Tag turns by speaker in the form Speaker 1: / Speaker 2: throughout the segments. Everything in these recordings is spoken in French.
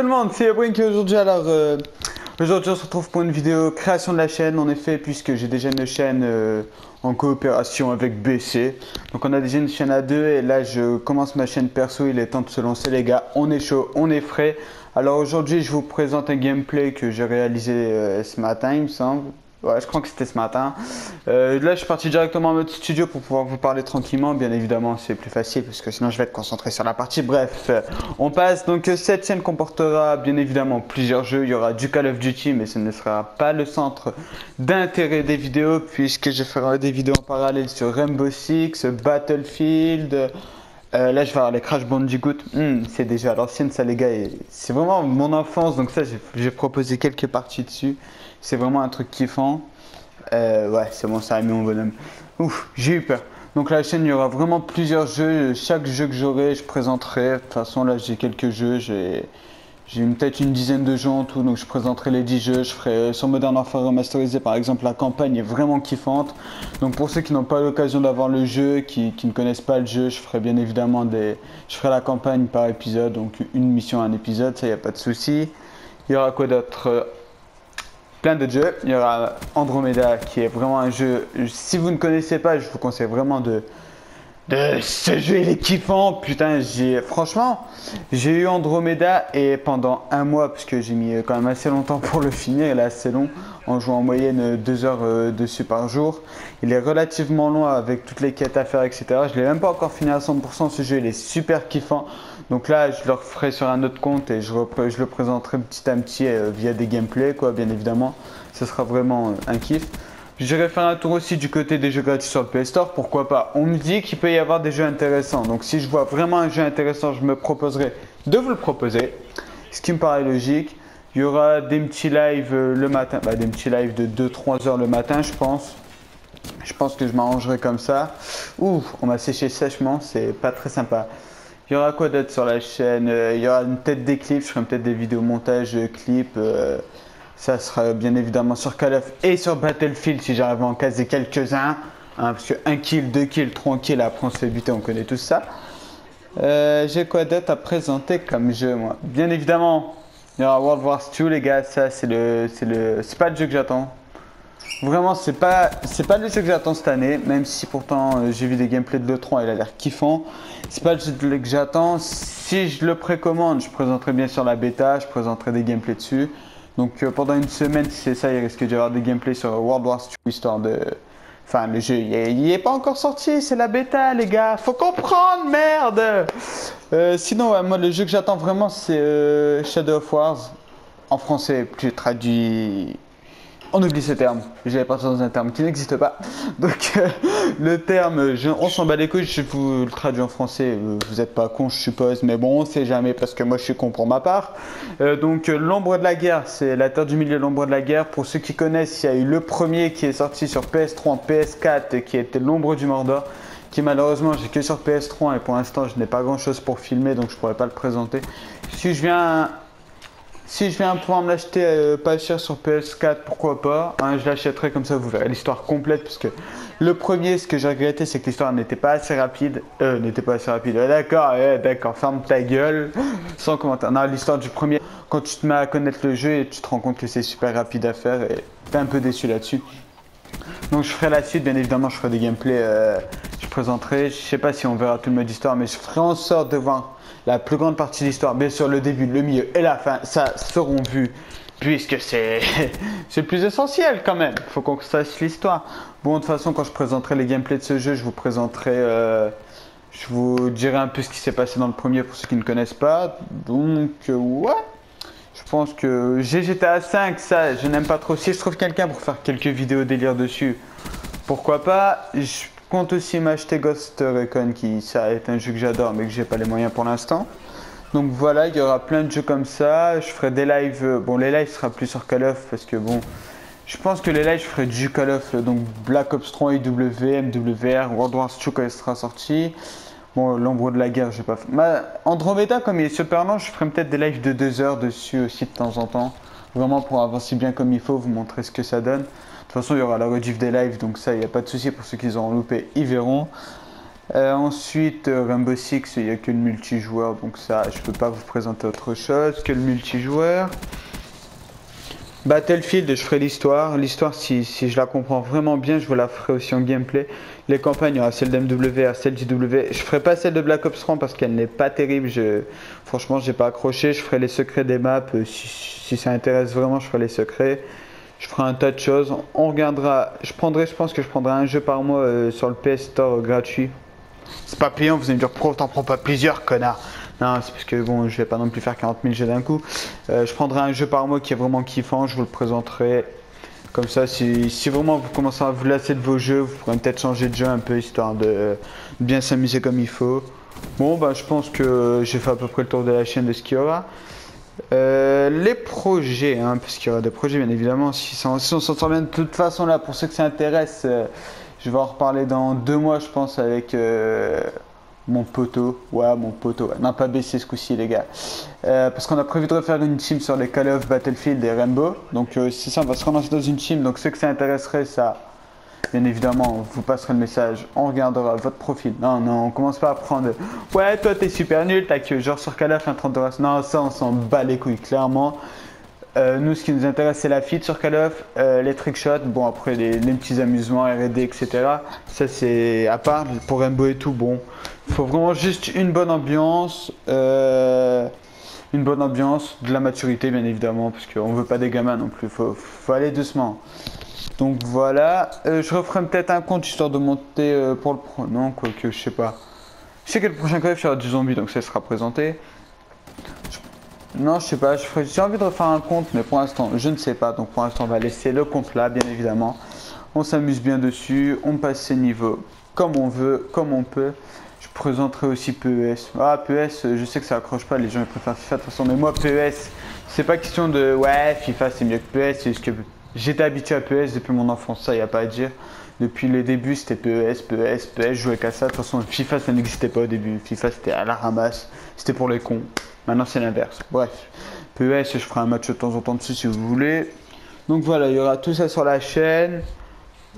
Speaker 1: tout le monde, c'est Brink aujourd'hui. Aujourd'hui on se retrouve pour une vidéo création de la chaîne en effet, puisque j'ai déjà une chaîne en coopération avec BC. Donc on a déjà une chaîne à deux et là je commence ma chaîne perso, il est temps de se lancer les gars, on est chaud, on est frais. Alors aujourd'hui je vous présente un gameplay que j'ai réalisé ce matin il me semble. Ouais, je crois que c'était ce matin. Là, je suis parti directement en mode studio pour pouvoir vous parler tranquillement. Bien évidemment, c'est plus facile parce que sinon, je vais être concentré sur la partie. Bref, on passe. Donc, cette chaîne comportera bien évidemment plusieurs jeux. Il y aura du Call of Duty, mais ce ne sera pas le centre d'intérêt des vidéos puisque je ferai des vidéos en parallèle sur Rainbow Six, Battlefield. Là, je vais avoir les Crash Bandicoot. C'est déjà à l'ancienne, ça, les gars. C'est vraiment mon enfance. Donc, ça, j'ai proposé quelques parties dessus. C'est vraiment un truc kiffant. Ouais, c'est bon, ça a mis mon bonhomme. Ouf, j'ai eu peur. Donc, la chaîne, il y aura vraiment plusieurs jeux. Chaque jeu que j'aurai, je présenterai. De toute façon, là, j'ai quelques jeux. J'ai peut-être une dizaine de jeux en tout, donc je présenterai les 10 jeux. Je ferai sur Modern Warfare Remasterisé par exemple, la campagne est vraiment kiffante. Donc pour ceux qui n'ont pas l'occasion d'avoir le jeu, qui ne connaissent pas le jeu, je ferai bien évidemment je ferai la campagne par épisode, donc une mission un épisode, ça y a pas de souci. Il y aura quoi d'autre? Plein de jeux. Il y aura Andromeda qui est vraiment un jeu, si vous ne connaissez pas, je vous conseille vraiment ce jeu il est kiffant, putain, franchement, j'ai eu Andromeda et pendant un mois, parce que j'ai mis quand même assez longtemps pour le finir, il est assez long, en jouant en moyenne 2 heures dessus par jour. Il est relativement long avec toutes les quêtes à faire, etc. Je l'ai même pas encore fini à 100%, ce jeu il est super kiffant. Donc là, je le referai sur un autre compte et je le présenterai petit à petit via des gameplays, quoi, bien évidemment. Ce sera vraiment un kiff. J'irai faire un tour aussi du côté des jeux gratuits sur le Play Store, pourquoi pas. On me dit qu'il peut y avoir des jeux intéressants, donc si je vois vraiment un jeu intéressant, je me proposerai de vous le proposer, ce qui me paraît logique. Il y aura des petits lives le matin, des petits lives de 2-3 heures le matin, je pense. Je pense que je m'arrangerai comme ça. Ouh, on m'a séché sèchement, c'est pas très sympa. Il y aura quoi d'autre sur la chaîne? Il y aura peut-être des clips, je ferai peut-être des vidéos montage clips. Ça sera bien évidemment sur Call of et sur Battlefield si j'arrive à en caser quelques-uns. Parce que 1 kill, 2 kills, 3 kills, après on se fait buter, on connaît tout ça. J'ai quoi d'autre à présenter comme jeu moi? Bien évidemment, il y aura World War 2 les gars, ça c'est pas le jeu que j'attends. Vraiment c'est pas le jeu que j'attends cette année, même si pourtant j'ai vu des gameplays de l'E3, il a l'air kiffant. C'est pas le jeu que j'attends. Si je le précommande, je présenterai bien sûr la bêta, je présenterai des gameplays dessus. Donc pendant une semaine, si c'est ça, il risque d'y avoir des gameplays sur World War 2, histoire de... Enfin, le jeu, il est pas encore sorti, c'est la bêta, les gars. Faut comprendre, merde. Sinon, ouais, moi, le jeu que j'attends vraiment, c'est Shadow of Wars. En français, plus traduit... On oublie ce terme, j'avais parti dans un terme qui n'existe pas. Donc le terme, on s'en bat les couilles, je vous le traduis en français, vous n'êtes pas con je suppose, mais bon on sait jamais parce que moi je suis con pour ma part. Donc l'ombre de la guerre, c'est la terre du milieu, l'ombre de la guerre. Pour ceux qui connaissent, il y a eu le premier qui est sorti sur PS3, PS4, qui était l'ombre du Mordor, qui malheureusement j'ai que sur PS3 et pour l'instant je n'ai pas grand chose pour filmer donc je pourrais pas le présenter. Si je viens pouvoir me l'acheter pas cher sur PS4, pourquoi pas, hein, je l'achèterai comme ça vous verrez l'histoire complète parce que le premier, ce que j'ai regretté, c'est que l'histoire n'était pas assez rapide. D'accord, ferme ta gueule, sans commentaire. Non, l'histoire du premier, quand tu te mets à connaître le jeu et tu te rends compte que c'est super rapide à faire et t'es un peu déçu là-dessus. Donc je ferai la suite, bien évidemment, je ferai des gameplays, je présenterai, je sais pas si on verra tout le mode histoire, mais je ferai en sorte de voir la plus grande partie de l'histoire, bien sûr le début, le milieu et la fin, ça seront vus, puisque c'est le plus essentiel quand même, il faut qu'on sache l'histoire. Bon, de toute façon, quand je présenterai les gameplays de ce jeu, je vous dirai un peu ce qui s'est passé dans le premier pour ceux qui ne connaissent pas, donc ouais. Je pense que GTA 5, ça, je n'aime pas trop. Si je trouve quelqu'un pour faire quelques vidéos délire dessus, pourquoi pas. Je compte aussi m'acheter Ghost Recon, qui ça est un jeu que j'adore, mais que j'ai pas les moyens pour l'instant. Donc voilà, il y aura plein de jeux comme ça. Je ferai des lives. Bon, les lives sera plus sur Call of parce que bon, je pense que les lives je ferai du Call of, donc Black Ops 3, IW, MWR, World War 2 quand il sera sorti. Bon, l'ombre de la guerre, j'ai pas fait. Andromeda, comme il est super long, je ferai peut-être des lives de 2 heures dessus aussi de temps en temps. Vraiment pour avancer bien comme il faut, vous montrer ce que ça donne. De toute façon, il y aura la rediff des lives, donc ça, il n'y a pas de souci pour ceux qui auront loupé, ils verront. Ensuite, Rainbow Six, il n'y a que le multijoueur, donc ça, je peux pas vous présenter autre chose que le multijoueur. Battlefield, je ferai l'histoire. L'histoire, si je la comprends vraiment bien, je vous la ferai aussi en gameplay. Les campagnes, il y aura celle d'MW, celle d'IW. Je ferai pas celle de Black Ops 3 parce qu'elle n'est pas terrible. Franchement, j'ai pas accroché. Je ferai les secrets des maps. Si ça intéresse vraiment, je ferai les secrets. Je ferai un tas de choses. On regardera. Je pense que je prendrai un jeu par mois sur le PS Store gratuit. C'est pas payant, vous allez me dire, pro, t'en prends pas plusieurs, connard. Non, c'est parce que bon, je vais pas non plus faire 40 000 jeux d'un coup. Je prendrai un jeu par mois qui est vraiment kiffant, je vous le présenterai. Comme ça, si vraiment vous commencez à vous lasser de vos jeux, vous pourrez peut-être changer de jeu un peu, histoire de bien s'amuser comme il faut. Bon, bah, je pense que j'ai fait à peu près le tour de la chaîne de ce qu'il y aura. Les projets, hein, parce qu'il y aura des projets, bien évidemment. Si on s'entend bien de toute façon, là, pour ceux que ça intéresse, je vais en reparler dans 2 mois, je pense, avec mon poteau. Ouais, mon poteau. Non, pas baisser ce coup-ci, les gars. Parce qu'on a prévu de refaire une team sur les Call of Battlefield et Rainbow. Donc, c'est ça, on va se relancer dans une team. Donc, ceux que ça intéresserait, ça, bien évidemment, vous passerez le message. On regardera votre profil. Non, non, on commence pas à prendre. Ouais, toi, t'es super nul. T'as que genre sur Call of un 30 €. Non, ça, on s'en bat les couilles, clairement. Nous, ce qui nous intéresse, c'est la feed sur Call of, les trickshots, bon après les petits amusements, R&D, etc. Ça, c'est à part, pour Rainbow et tout, bon. Il faut vraiment juste une bonne ambiance, de la maturité, bien évidemment, parce qu'on veut pas des gamins non plus, faut aller doucement. Donc voilà, je referai peut-être un compte histoire de monter pour le pro. Non, quoique, je sais pas. Je sais que le prochain Call of, il y aura du zombie, donc ça sera présenté. Non, je sais pas, j'ai envie de refaire un compte, mais pour l'instant, je ne sais pas. Donc pour l'instant, on va laisser le compte là, bien évidemment. On s'amuse bien dessus, on passe ses niveaux comme on veut, comme on peut. Je présenterai aussi PES. Ah, PES, je sais que ça accroche pas, les gens ils préfèrent FIFA de toute façon, mais moi, PES, c'est pas question de ouais, FIFA c'est mieux que PES, c'est juste que j'étais habitué à PES depuis mon enfance, ça y a pas à dire. Depuis les débuts, c'était PES, je jouais qu'à ça. De toute façon, FIFA ça n'existait pas au début. FIFA c'était à la ramasse, c'était pour les cons. Maintenant c'est l'inverse. Bref, PES, je ferai un match de temps en temps dessus si vous voulez. Donc voilà, il y aura tout ça sur la chaîne.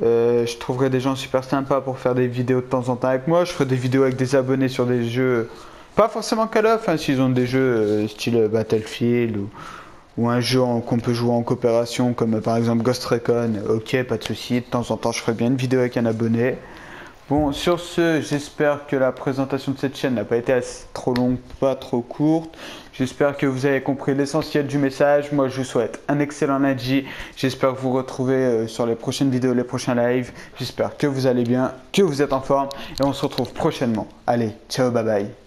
Speaker 1: Je trouverai des gens super sympas pour faire des vidéos de temps en temps avec moi. Je ferai des vidéos avec des abonnés sur des jeux, pas forcément Call of, hein, s'ils ont des jeux style Battlefield ou un jeu qu'on peut jouer en coopération comme par exemple Ghost Recon. Ok, pas de souci. De temps en temps, je ferai bien une vidéo avec un abonné. Bon, sur ce, j'espère que la présentation de cette chaîne n'a pas été trop longue, pas trop courte. J'espère que vous avez compris l'essentiel du message. Moi, je vous souhaite un excellent lundi. J'espère vous retrouver sur les prochaines vidéos, les prochains lives. J'espère que vous allez bien, que vous êtes en forme et on se retrouve prochainement. Allez, ciao, bye bye.